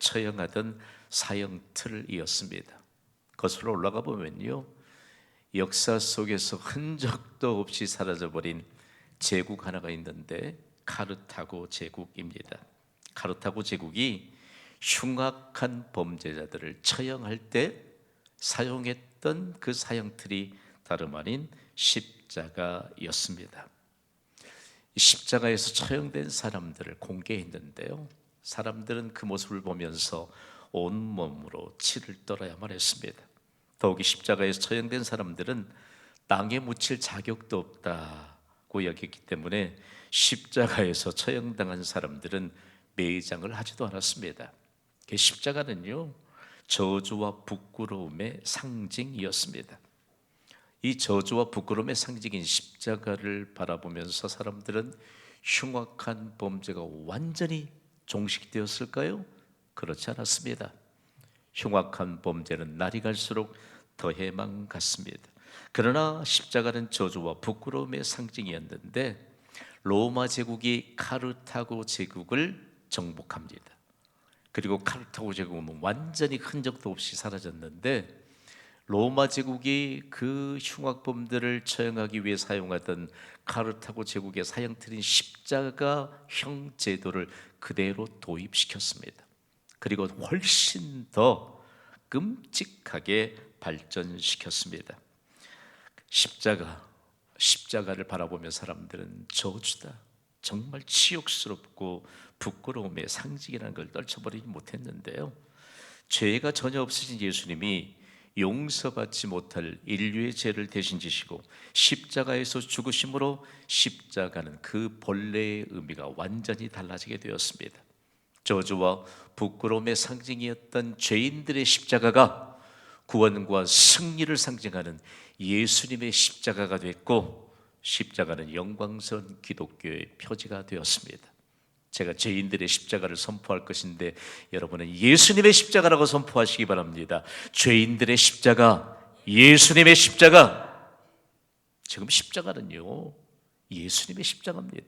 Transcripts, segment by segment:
처형하던 사형틀이었습니다. 거슬러 올라가 보면요, 역사 속에서 흔적도 없이 사라져버린 제국 하나가 있는데 카르타고 제국입니다. 카르타고 제국이 흉악한 범죄자들을 처형할 때 사용했던 그 사형틀이 다름 아닌 십자가였습니다. 십자가에서 처형된 사람들을 공개했는데요, 사람들은 그 모습을 보면서 온몸으로 치를 떨어야만 했습니다. 더욱이 십자가에서 처형된 사람들은 땅에 묻힐 자격도 없다고 여겼기 때문에 십자가에서 처형당한 사람들은 매장을 하지도 않았습니다. 십자가는요, 저주와 부끄러움의 상징이었습니다. 이 저주와 부끄러움의 상징인 십자가를 바라보면서 사람들은 흉악한 범죄가 완전히 종식되었을까요? 그렇지 않았습니다. 흉악한 범죄는 날이 갈수록 더해만 갔습니다. 그러나 십자가는 저주와 부끄러움의 상징이었는데 로마 제국이 카르타고 제국을 정복합니다. 그리고 카르타고 제국은 완전히 흔적도 없이 사라졌는데 로마 제국이 그 흉악범들을 처형하기 위해 사용하던 카르타고 제국의 사형틀인 십자가형 제도를 그대로 도입시켰습니다. 그리고 훨씬 더 끔찍하게 발전시켰습니다. 십자가를 바라보며 사람들은 저주다, 정말 치욕스럽고 부끄러움의 상징이라는 걸 떨쳐버리지 못했는데요, 죄가 전혀 없으신 예수님이 용서받지 못할 인류의 죄를 대신 지시고 십자가에서 죽으심으로 십자가는 그 본래의 의미가 완전히 달라지게 되었습니다. 저주와 부끄러움의 상징이었던 죄인들의 십자가가 구원과 승리를 상징하는 예수님의 십자가가 됐고, 십자가는 영광스러운 기독교의 표지가 되었습니다. 제가 죄인들의 십자가를 선포할 것인데 여러분은 예수님의 십자가라고 선포하시기 바랍니다. 죄인들의 십자가, 예수님의 십자가. 지금 십자가는요, 예수님의 십자가입니다.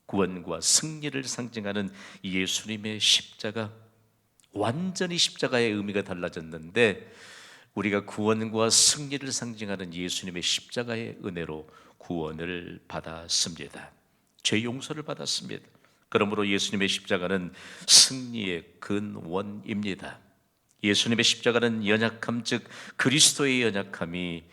구원과 승리를 상징하는 예수님의 십자가, 완전히 십자가의 의미가 달라졌는데 우리가 구원과 승리를 상징하는 예수님의 십자가의 은혜로 구원을 받았습니다. 죄 용서를 받았습니다. 그러므로 예수님의 십자가는 승리의 근원입니다. 예수님의 십자가는 연약함, 즉 그리스도의 연약함이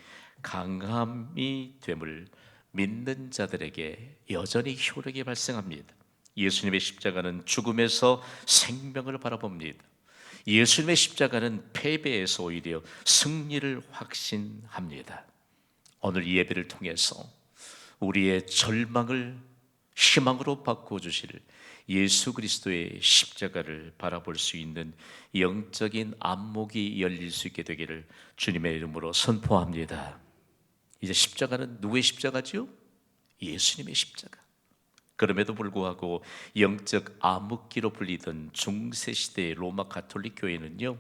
강함이 됨을 믿는 자들에게 여전히 효력이 발생합니다. 예수님의 십자가는 죽음에서 생명을 바라봅니다. 예수님의 십자가는 패배에서 오히려 승리를 확신합니다. 오늘 이 예배를 통해서 우리의 절망을 희망으로 바꿔주실 예수 그리스도의 십자가를 바라볼 수 있는 영적인 안목이 열릴 수 있게 되기를 주님의 이름으로 선포합니다. 이제 십자가는 누구의 십자가지요? 예수님의 십자가. 그럼에도 불구하고 영적 암흑기로 불리던 중세시대의 로마 가톨릭 교회는요,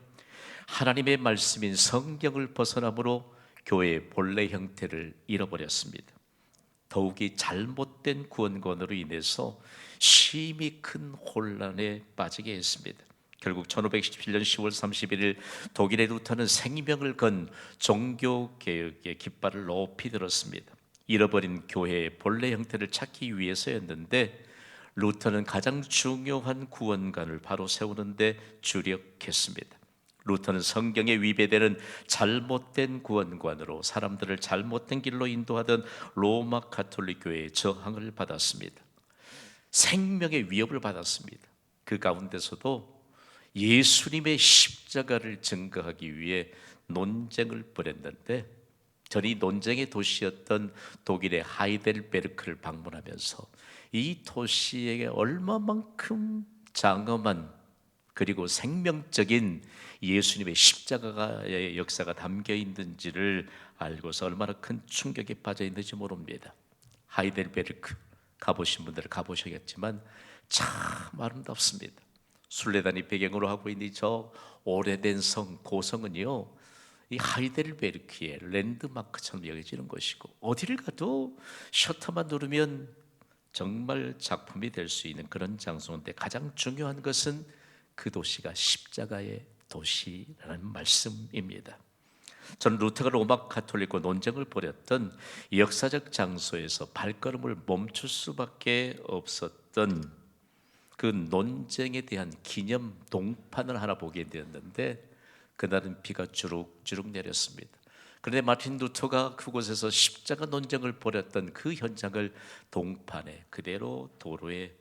하나님의 말씀인 성경을 벗어남으로 교회의 본래 형태를 잃어버렸습니다. 더욱이 잘못된 구원관으로 인해서 심히 큰 혼란에 빠지게 했습니다. 결국 1517년 10월 31일 독일의 루터는 생명을 건 종교개혁의 깃발을 높이 들었습니다. 잃어버린 교회의 본래 형태를 찾기 위해서였는데 루터는 가장 중요한 구원관을 바로 세우는데 주력했습니다. 루터는 성경에 위배되는 잘못된 구원관으로 사람들을 잘못된 길로 인도하던 로마 가톨릭 교회의 저항을 받았습니다. 생명의 위협을 받았습니다. 그 가운데서도 예수님의 십자가를 증거하기 위해 논쟁을 벌였는데 저는 이 논쟁의 도시였던 독일의 하이델베르크를 방문하면서 이 도시에게 얼마만큼 장엄한 그리고 생명적인 예수님의 십자가의 역사가 담겨 있는지를 알고서 얼마나 큰 충격에 빠져 있는지 모릅니다. 하이델베르크 가보신 분들은 가보셔야겠지만 참 아름답습니다. 순례단이 배경으로 하고 있는 저 오래된 성, 고성은요, 이 하이델베르크의 랜드마크처럼 여겨지는 것이고 어디를 가도 셔터만 누르면 정말 작품이 될 수 있는 그런 장소인데 가장 중요한 것은 그 도시가 십자가의 도시라는 말씀입니다. 저는 루터가 로마 가톨릭과 논쟁을 벌였던 역사적 장소에서 발걸음을 멈출 수밖에 없었던 그 논쟁에 대한 기념 동판을 하나 보게 되었는데, 그날은 비가 주룩주룩 내렸습니다. 그런데 마틴 루터가 그곳에서 십자가 논쟁을 벌였던 그 현장을 동판에 그대로 도로에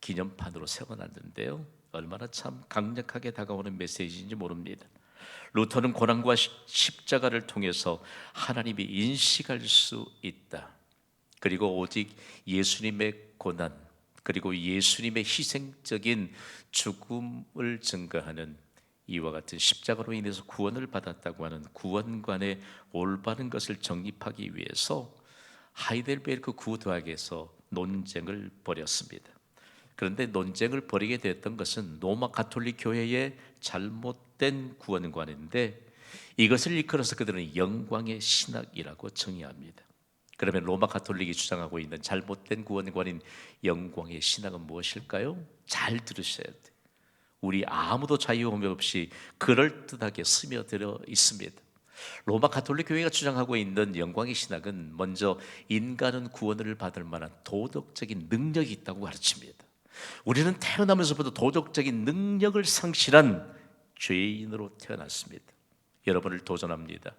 기념판으로 세워놨는데요, 얼마나 참 강력하게 다가오는 메시지인지 모릅니다. 루터는 고난과 십자가를 통해서 하나님이 인식할 수 있다, 그리고 오직 예수님의 고난, 그리고 예수님의 희생적인 죽음을 증거하는 이와 같은 십자가로 인해서 구원을 받았다고 하는 구원관의 올바른 것을 정립하기 위해서 하이델베르크 구도학에서 논쟁을 벌였습니다. 그런데 논쟁을 벌이게 됐던 것은 로마 가톨릭 교회의 잘못된 구원관인데, 이것을 이끌어서 그들은 영광의 신학이라고 정의합니다. 그러면 로마 가톨릭이 주장하고 있는 잘못된 구원관인 영광의 신학은 무엇일까요? 잘 들으셔야 돼요. 우리 아무도 자유호명 없이 그럴듯하게 스며들어 있습니다. 로마 가톨릭 교회가 주장하고 있는 영광의 신학은 먼저 인간은 구원을 받을 만한 도덕적인 능력이 있다고 가르칩니다. 우리는 태어나면서부터 도덕적인 능력을 상실한 죄인으로 태어났습니다. 여러분을 도전합니다.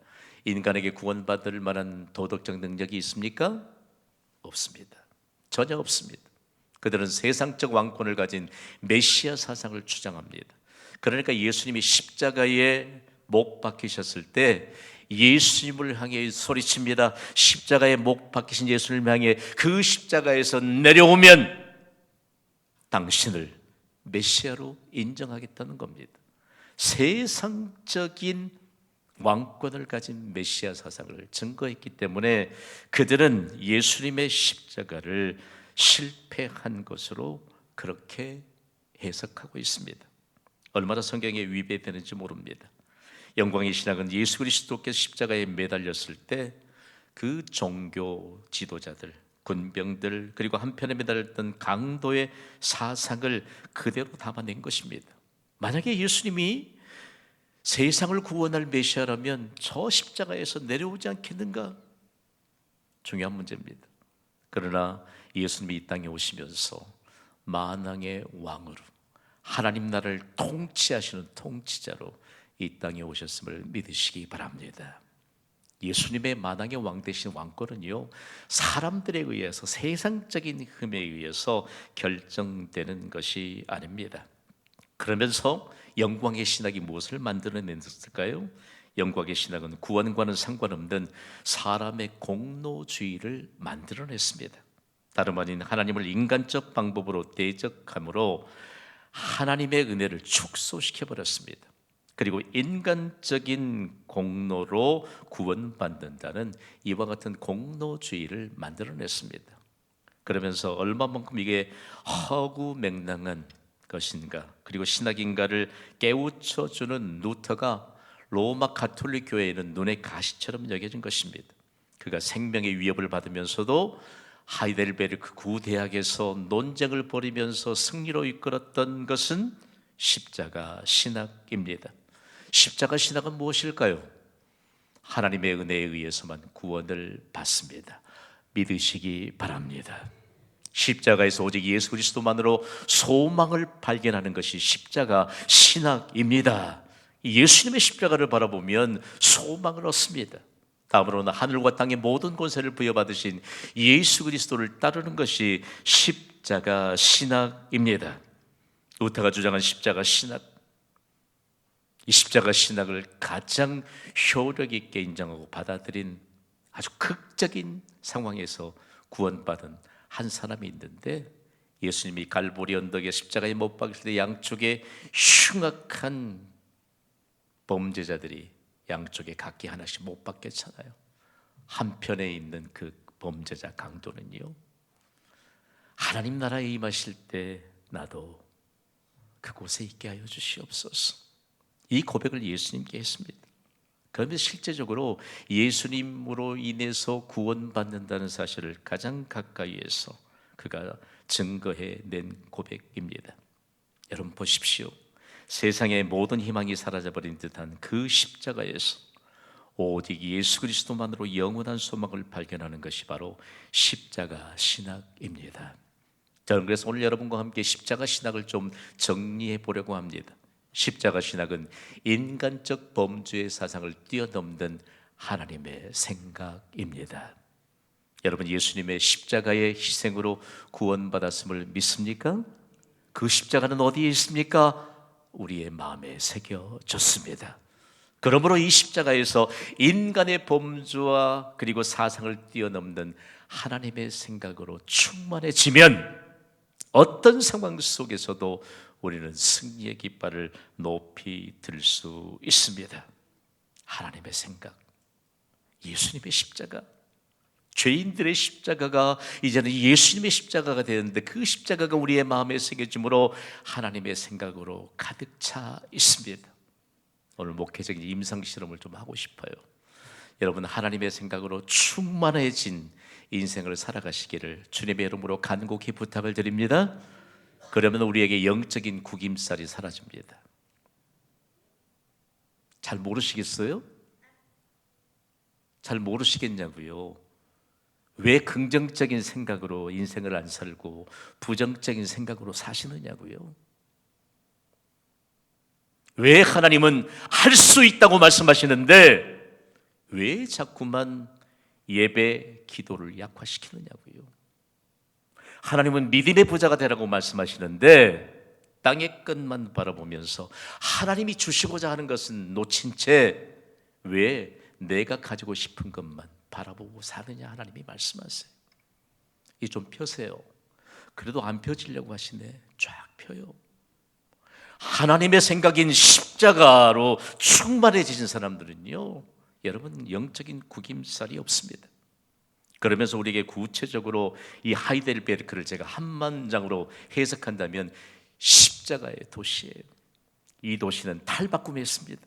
인간에게 구원받을 만한 도덕적 능력이 있습니까? 없습니다. 전혀 없습니다. 그들은 세상적 왕권을 가진 메시아 사상을 주장합니다. 그러니까 예수님이 십자가에 못 박히셨을 때 예수님을 향해 소리칩니다. 십자가에 못 박히신 예수님을 향해 그 십자가에서 내려오면 당신을 메시아로 인정하겠다는 겁니다. 세상적인 왕권을 가진 메시아 사상을 증거했기 때문에 그들은 예수님의 십자가를 실패한 것으로 그렇게 해석하고 있습니다. 얼마나 성경에 위배되는지 모릅니다. 영광의 신학은 예수 그리스도께서 십자가에 매달렸을 때 그 종교 지도자들, 군병들, 그리고 한편에 매달렸던 강도의 사상을 그대로 담아낸 것입니다. 만약에 예수님이 세상을 구원할 메시아라면 저 십자가에서 내려오지 않겠는가? 중요한 문제입니다. 그러나 예수님이 이 땅에 오시면서 만왕의 왕으로 하나님 나라를 통치하시는 통치자로 이 땅에 오셨음을 믿으시기 바랍니다. 예수님의 만왕의 왕 되신 왕권은요, 사람들에 의해서, 세상적인 흠에 의해서 결정되는 것이 아닙니다. 그러면서 영광의 신학이 무엇을 만들어냈을까요? 영광의 신학은 구원과는 상관없는 사람의 공로주의를 만들어냈습니다. 다름 아닌 하나님을 인간적 방법으로 대적함으로 하나님의 은혜를 축소시켜버렸습니다. 그리고 인간적인 공로로 구원받는다는 이와 같은 공로주의를 만들어냈습니다. 그러면서 얼마만큼 이게 허구맹랑한 것인가, 그리고 신학인가를 깨우쳐주는 루터가 로마 가톨릭 교회에는 눈의 가시처럼 여겨진 것입니다. 그가 생명의 위협을 받으면서도 하이델베르크 구대학에서 논쟁을 벌이면서 승리로 이끌었던 것은 십자가 신학입니다. 십자가 신학은 무엇일까요? 하나님의 은혜에 의해서만 구원을 받습니다. 믿으시기 바랍니다. 십자가에서 오직 예수 그리스도만으로 소망을 발견하는 것이 십자가 신학입니다. 예수님의 십자가를 바라보면 소망을 얻습니다. 다음으로는 하늘과 땅의 모든 권세를 부여받으신 예수 그리스도를 따르는 것이 십자가 신학입니다. 루터가 주장한 십자가 신학, 이 십자가 신학을 가장 효력 있게 인정하고 받아들인 아주 극적인 상황에서 구원받은 한 사람이 있는데, 예수님이 갈보리 언덕에 십자가에 못 박힐 때 양쪽에 흉악한 범죄자들이 양쪽에 각기 하나씩 못 박혔잖아요. 한편에 있는 그 범죄자 강도는요, 하나님 나라에 임하실 때 나도 그곳에 있게 하여 주시옵소서, 이 고백을 예수님께 했습니다. 그러면 실제적으로 예수님으로 인해서 구원받는다는 사실을 가장 가까이에서 그가 증거해낸 고백입니다. 여러분 보십시오. 세상의 모든 희망이 사라져버린 듯한 그 십자가에서 오직 예수 그리스도만으로 영원한 소망을 발견하는 것이 바로 십자가 신학입니다. 저는 그래서 오늘 여러분과 함께 십자가 신학을 좀 정리해 보려고 합니다. 십자가 신학은 인간적 범죄의 사상을 뛰어넘는 하나님의 생각입니다. 여러분, 예수님의 십자가의 희생으로 구원받았음을 믿습니까? 그 십자가는 어디에 있습니까? 우리의 마음에 새겨졌습니다. 그러므로 이 십자가에서 인간의 범죄와 그리고 사상을 뛰어넘는 하나님의 생각으로 충만해지면 어떤 상황 속에서도 우리는 승리의 깃발을 높이 들 수 있습니다. 하나님의 생각, 예수님의 십자가, 죄인들의 십자가가 이제는 예수님의 십자가가 되었는데 그 십자가가 우리의 마음에 새겨짐으로 하나님의 생각으로 가득 차 있습니다. 오늘 목회적인 임상 실험을 좀 하고 싶어요. 여러분, 하나님의 생각으로 충만해진 인생을 살아가시기를 주님의 이름으로 간곡히 부탁을 드립니다. 그러면 우리에게 영적인 구김살이 사라집니다. 잘 모르시겠어요? 잘 모르시겠냐고요. 왜 긍정적인 생각으로 인생을 안 살고 부정적인 생각으로 사시느냐고요. 왜 하나님은 할 수 있다고 말씀하시는데 왜 자꾸만 예배, 기도를 약화시키느냐고요. 하나님은 믿음의 부자가 되라고 말씀하시는데 땅의 끝만 바라보면서 하나님이 주시고자 하는 것은 놓친 채 왜 내가 가지고 싶은 것만 바라보고 사느냐 하나님이 말씀하세요. 이 좀 펴세요. 그래도 안 펴지려고 하시네. 쫙 펴요. 하나님의 생각인 십자가로 충만해지신 사람들은요, 여러분, 영적인 구김살이 없습니다. 그러면서 우리에게 구체적으로 이 하이델베르크를 제가 한문장으로 해석한다면 십자가의 도시예요. 이 도시는 탈바꿈했습니다.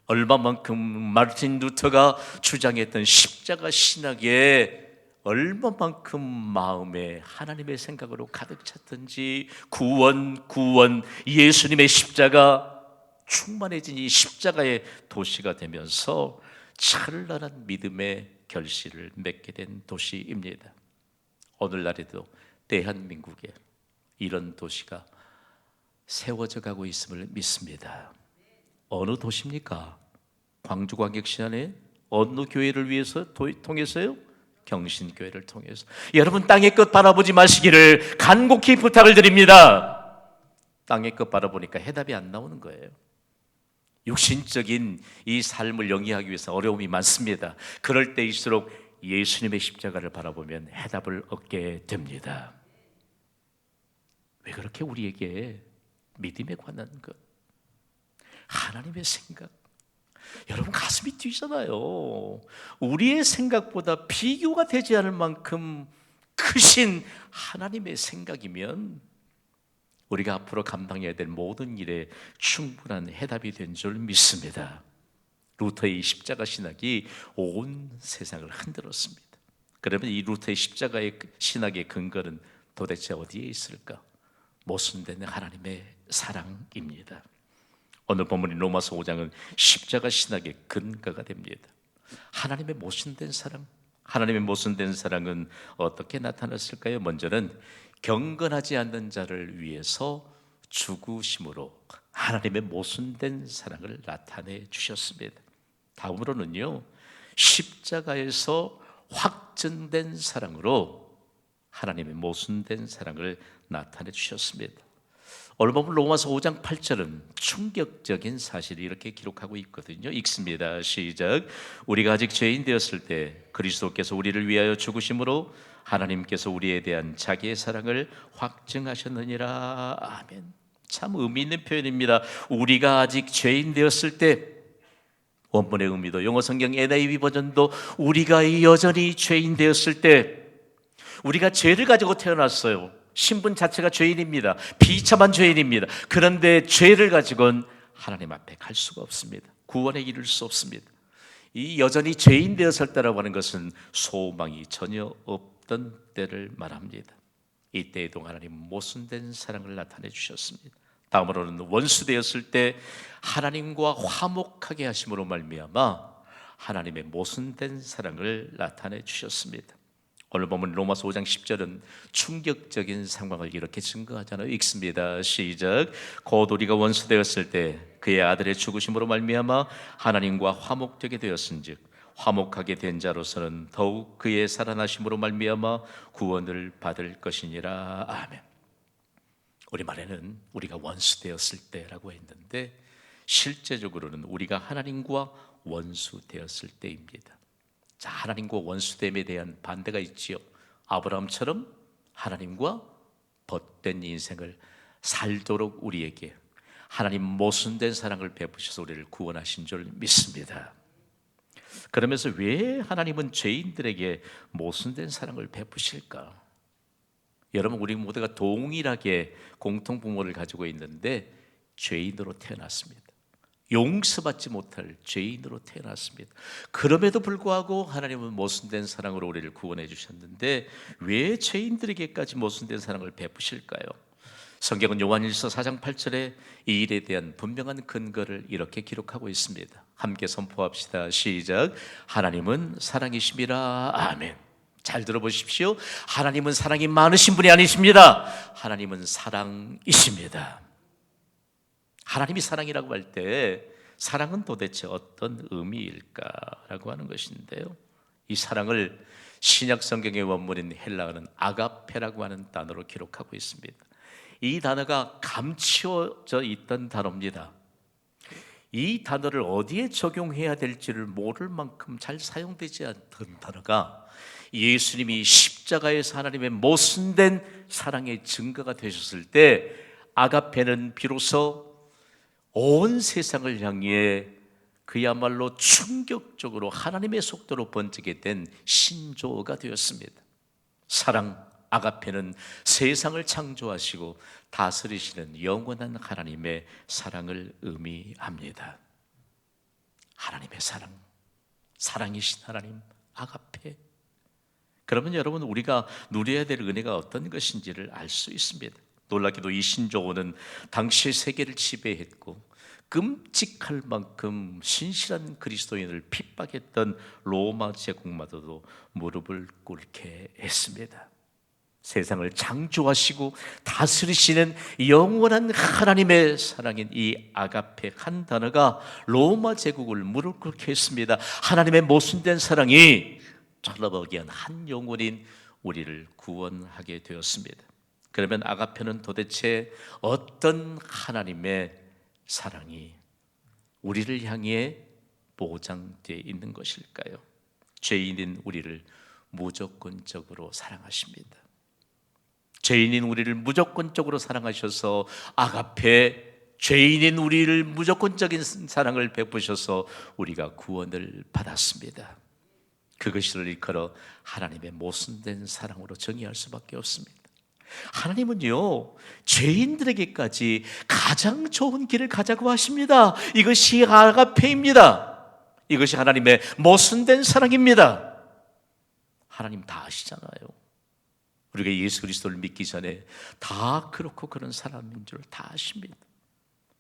얼마만큼 마르틴 루터가 주장했던 십자가 신학에 얼마만큼 마음에 하나님의 생각으로 가득 찼던지 구원, 예수님의 십자가 충만해진 이 십자가의 도시가 되면서 찬란한 믿음의 결실을 맺게 된 도시입니다. 오늘날에도 대한민국에 이런 도시가 세워져 가고 있음을 믿습니다. 어느 도시입니까? 광주광역시안에 어느 교회를 위해서 통해서요? 경신교회를 통해서. 여러분, 땅의 끝 바라보지 마시기를 간곡히 부탁을 드립니다. 땅의 끝 바라보니까 해답이 안 나오는 거예요. 육신적인 이 삶을 영위하기 위해서 어려움이 많습니다. 그럴 때일수록 예수님의 십자가를 바라보면 해답을 얻게 됩니다. 왜 그렇게 우리에게 믿음에 관한 것, 하나님의 생각, 여러분 가슴이 뛰잖아요. 우리의 생각보다 비교가 되지 않을 만큼 크신 하나님의 생각이면 우리가 앞으로 감당해야 될 모든 일에 충분한 해답이 된 줄 믿습니다. 루터의 십자가 신학이 온 세상을 흔들었습니다. 그러면 이 루터의 십자가의 신학의 근거는 도대체 어디에 있을까? 모순된 하나님의 사랑입니다. 오늘 본문인 로마서 5장은 십자가 신학의 근거가 됩니다. 하나님의 모순된 사랑, 하나님의 모순된 사랑은 어떻게 나타났을까요? 먼저는 경건하지 않는 자를 위해서 죽으심으로 하나님의 모순된 사랑을 나타내 주셨습니다. 다음으로는요, 십자가에서 확증된 사랑으로 하나님의 모순된 사랑을 나타내 주셨습니다. 오늘 보면 로마서 5장 8절은 충격적인 사실을 이렇게 기록하고 있거든요. 읽습니다. 시작. 우리가 아직 죄인 되었을 때 그리스도께서 우리를 위하여 죽으심으로 하나님께서 우리에 대한 자기의 사랑을 확증하셨느니라. 아멘. 참 의미 있는 표현입니다. 우리가 아직 죄인 되었을 때, 원문의 의미도 영어 성경 NIV 버전도 우리가 여전히 죄인 되었을 때, 우리가 죄를 가지고 태어났어요. 신분 자체가 죄인입니다. 비참한 죄인입니다. 그런데 죄를 가지고는 하나님 앞에 갈 수가 없습니다. 구원에 이를 수 없습니다. 이 여전히 죄인 되었을 때라고 하는 것은 소망이 전혀 없던 때를 말합니다. 이때에도 하나님 모순된 사랑을 나타내 주셨습니다. 다음으로는 원수 되었을 때 하나님과 화목하게 하심으로 말미암아 하나님의 모순된 사랑을 나타내 주셨습니다. 오늘 보면 로마서 5장 10절은 충격적인 상황을 이렇게 증거하잖아요. 읽습니다. 시작. 곧 우리가 원수 되었을 때 그의 아들의 죽으심으로 말미암아 하나님과 화목되게 되었은즉 화목하게 된 자로서는 더욱 그의 살아나심으로 말미암아 구원을 받을 것이니라. 아멘. 우리말에는 우리가 원수 되었을 때라고 했는데 실제적으로는 우리가 하나님과 원수 되었을 때입니다. 자, 하나님과 원수됨에 대한 반대가 있지요. 아브라함처럼 하나님과 벗된 인생을 살도록 우리에게 하나님 모순된 사랑을 베푸셔서 우리를 구원하신 줄 믿습니다. 그러면서 왜 하나님은 죄인들에게 모순된 사랑을 베푸실까? 여러분, 우리 모두가 동일하게 공통 부모를 가지고 있는데 죄인으로 태어났습니다. 용서받지 못할 죄인으로 태어났습니다. 그럼에도 불구하고 하나님은 모순된 사랑으로 우리를 구원해 주셨는데 왜 죄인들에게까지 모순된 사랑을 베푸실까요? 성경은 요한일서 4장 8절에 이 일에 대한 분명한 근거를 이렇게 기록하고 있습니다. 함께 선포합시다. 시작. 하나님은 사랑이심이라. 아멘. 잘 들어보십시오. 하나님은 사랑이 많으신 분이 아니십니다. 하나님은 사랑이십니다. 하나님이 사랑이라고 할 때 사랑은 도대체 어떤 의미일까라고 하는 것인데요, 이 사랑을 신약 성경의 원문인 헬라어는 아가페라고 하는 단어로 기록하고 있습니다. 이 단어가 감추어져 있던 단어입니다. 이 단어를 어디에 적용해야 될지를 모를 만큼 잘 사용되지 않던 단어가 예수님이 십자가에서 하나님의 모순된 사랑의 증거가 되셨을 때 아가페는 비로소 온 세상을 향해 그야말로 충격적으로 하나님의 속도로 번지게 된 신조어가 되었습니다. 사랑, 아가페는 세상을 창조하시고 다스리시는 영원한 하나님의 사랑을 의미합니다. 하나님의 사랑, 사랑이신 하나님, 아가페. 그러면 여러분, 우리가 누려야 될 은혜가 어떤 것인지를 알 수 있습니다. 놀랍게도 이 신조어는 당시의 세계를 지배했고 끔찍할 만큼 신실한 그리스도인을 핍박했던 로마 제국마저도 무릎을 꿇게 했습니다. 세상을 창조하시고 다스리시는 영원한 하나님의 사랑인 이 아가페 한 단어가 로마 제국을 무릎 꿇게 했습니다. 하나님의 모순된 사랑이 철러버기한 한 영혼인 우리를 구원하게 되었습니다. 그러면 아가페는 도대체 어떤 하나님의 사랑이 우리를 향해 보장되어 있는 것일까요? 죄인인 우리를 무조건적으로 사랑하십니다. 죄인인 우리를 무조건적으로 사랑하셔서 아가페, 죄인인 우리를 무조건적인 사랑을 베푸셔서 우리가 구원을 받았습니다. 그것을 일컬어 하나님의 모순된 사랑으로 정의할 수밖에 없습니다. 하나님은요, 죄인들에게까지 가장 좋은 길을 가자고 하십니다. 이것이 아가페입니다. 이것이 하나님의 모순된 사랑입니다. 하나님 다 아시잖아요. 우리가 예수 그리스도를 믿기 전에 다 그렇고 그런 사람인 줄 다 아십니다.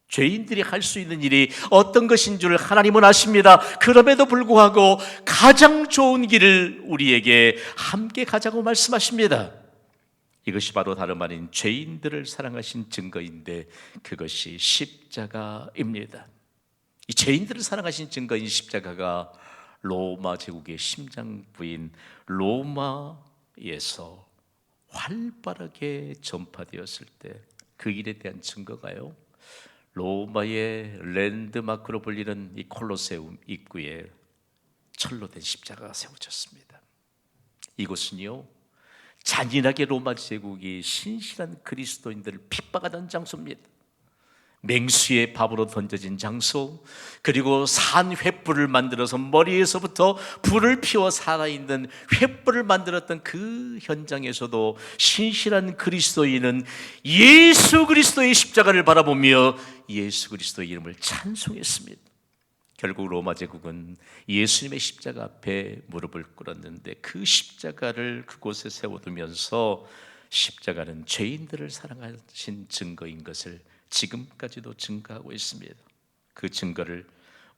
죄인들이 할 수 있는 일이 어떤 것인 줄 하나님은 아십니다. 그럼에도 불구하고 가장 좋은 길을 우리에게 함께 가자고 말씀하십니다. 이것이 바로 다름 아닌 죄인들을 사랑하신 증거인데 그것이 십자가입니다. 이 죄인들을 사랑하신 증거인 십자가가 로마 제국의 심장부인 로마에서 활발하게 전파되었을 때 그 일에 대한 증거가요, 로마의 랜드마크로 불리는 이 콜로세움 입구에 철로 된 십자가가 세워졌습니다. 이곳은요, 잔인하게 로마 제국이 신실한 그리스도인들을 핍박하던 장소입니다. 맹수의 밥으로 던져진 장소, 그리고 산 횃불을 만들어서 머리에서부터 불을 피워 살아있는 횃불을 만들었던 그 현장에서도 신실한 그리스도인은 예수 그리스도의 십자가를 바라보며 예수 그리스도의 이름을 찬송했습니다. 결국 로마 제국은 예수님의 십자가 앞에 무릎을 꿇었는데 그 십자가를 그곳에 세워두면서 십자가는 죄인들을 사랑하신 증거인 것을 지금까지도 증거하고 있습니다. 그 증거를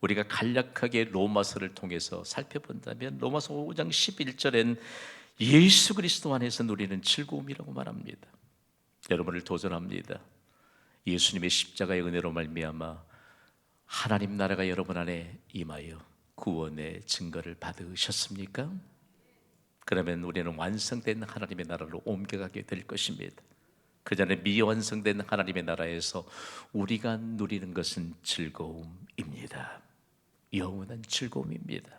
우리가 간략하게 로마서를 통해서 살펴본다면 로마서 5장 11절엔 예수 그리스도 안에서 누리는 즐거움이라고 말합니다. 여러분을 도전합니다. 예수님의 십자가의 은혜로 말미암아 하나님 나라가 여러분 안에 임하여 구원의 증거를 받으셨습니까? 그러면 우리는 완성된 하나님의 나라로 옮겨가게 될 것입니다. 그 전에 미완성된 하나님의 나라에서 우리가 누리는 것은 즐거움입니다. 영원한 즐거움입니다.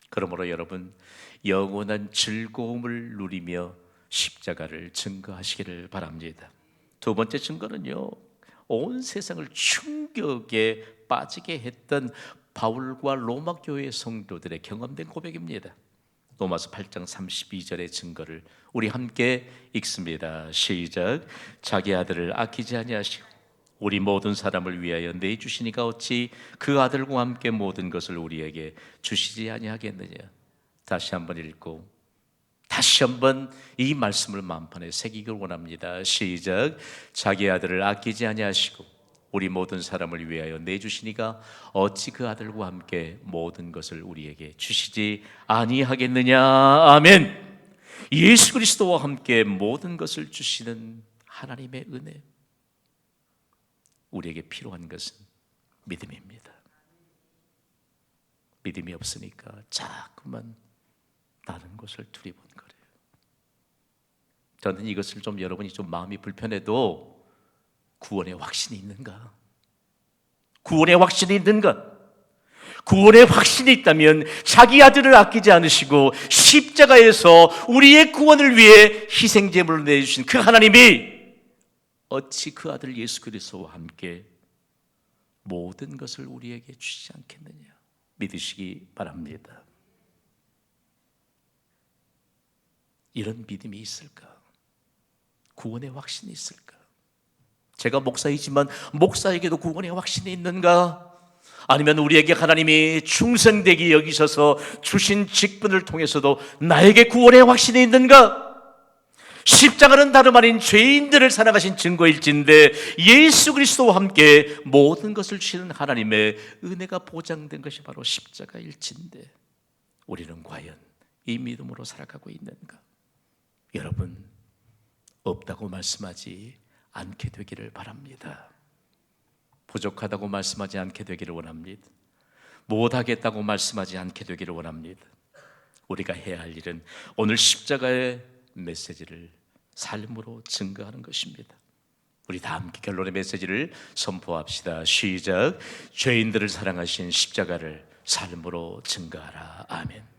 그러므로 여러분 영원한 즐거움을 누리며 십자가를 증거하시기를 바랍니다. 두 번째 증거는요, 온 세상을 충격에 빠지게 했던 바울과 로마 교회 성도들의 경험된 고백입니다. 로마서 8장 32절의 증거를 우리 함께 읽습니다. 시작. 자기 아들을 아끼지 아니하시고 우리 모든 사람을 위하여 내주시니까 어찌 그 아들과 함께 모든 것을 우리에게 주시지 아니하겠느냐. 다시 한번 읽고 다시 한번 이 말씀을 마음판에 새기길 원합니다. 시작. 자기 아들을 아끼지 아니하시고 우리 모든 사람을 위하여 내주시니까 어찌 그 아들과 함께 모든 것을 우리에게 주시지 아니하겠느냐. 아멘. 예수 그리스도와 함께 모든 것을 주시는 하나님의 은혜, 우리에게 필요한 것은 믿음입니다. 믿음이 없으니까 자꾸만 다른 것을 두리번거려요. 저는 이것을 좀 여러분이 좀 마음이 불편해도 구원의 확신이 있는가? 구원의 확신이 있는가? 구원의 확신이 있다면 자기 아들을 아끼지 않으시고 십자가에서 우리의 구원을 위해 희생제물을 내주신 그 하나님이 어찌 그 아들 예수 그리스도와 함께 모든 것을 우리에게 주시지 않겠느냐. 믿으시기 바랍니다. 이런 믿음이 있을까? 구원의 확신이 있을까? 제가 목사이지만 목사에게도 구원의 확신이 있는가? 아니면 우리에게 하나님이 충성되게 여기셔서 주신 직분을 통해서도 나에게 구원의 확신이 있는가? 십자가는 다름 아닌 죄인들을 사랑하신 증거일진데 예수 그리스도와 함께 모든 것을 주시는 하나님의 은혜가 보장된 것이 바로 십자가일진데 우리는 과연 이 믿음으로 살아가고 있는가? 여러분, 없다고 말씀하지 않게 되기를 바랍니다. 부족하다고 말씀하지 않게 되기를 원합니다. 못하겠다고 말씀하지 않게 되기를 원합니다. 우리가 해야 할 일은 오늘 십자가의 메시지를 삶으로 증거하는 것입니다. 우리 다 함께 결론의 메시지를 선포합시다. 시작. 죄인들을 사랑하신 십자가를 삶으로 증거하라. 아멘.